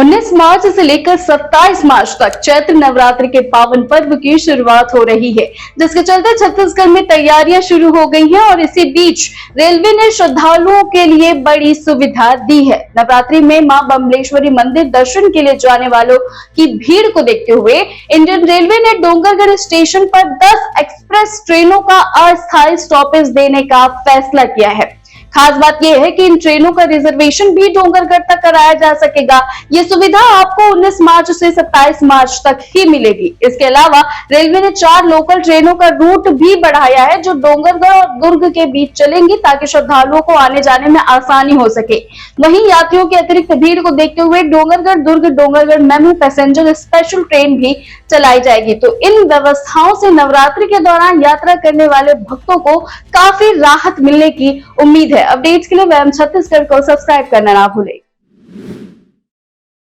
19 मार्च से लेकर 27 मार्च तक चैत्र नवरात्रि के पावन पर्व की शुरुआत हो रही है, जिसके चलते छत्तीसगढ़ में तैयारियां शुरू हो गई हैं और इसी बीच रेलवे ने श्रद्धालुओं के लिए बड़ी सुविधा दी है। नवरात्रि में मां बमलेश्वरी मंदिर दर्शन के लिए जाने वालों की भीड़ को देखते हुए इंडियन रेलवे ने डोंगरगढ़ स्टेशन पर 10 एक्सप्रेस ट्रेनों का अस्थायी स्टॉपेज देने का फैसला किया है। खास बात यह है कि इन ट्रेनों का रिजर्वेशन भी डोंगरगढ़ तक कराया जा सकेगा। ये सुविधा आपको 19 मार्च से 27 मार्च तक ही मिलेगी। इसके अलावा रेलवे ने 4 लोकल ट्रेनों का रूट भी बढ़ाया है, जो डोंगरगढ़ और दुर्ग के बीच चलेंगी, ताकि श्रद्धालुओं को आने जाने में आसानी हो सके। वहीं यात्रियों की अतिरिक्त भीड़ को देखते हुए Dongargarh Durg Dongargarh MEMU passenger special train भी चलाई जाएगी। तो इन व्यवस्थाओं से नवरात्रि के दौरान यात्रा करने वाले भक्तों को काफी राहत मिलने की उम्मीद है। अपडेट्स के लिए वैम छत्तीसगढ़ को सब्सक्राइब करना ना भूलें।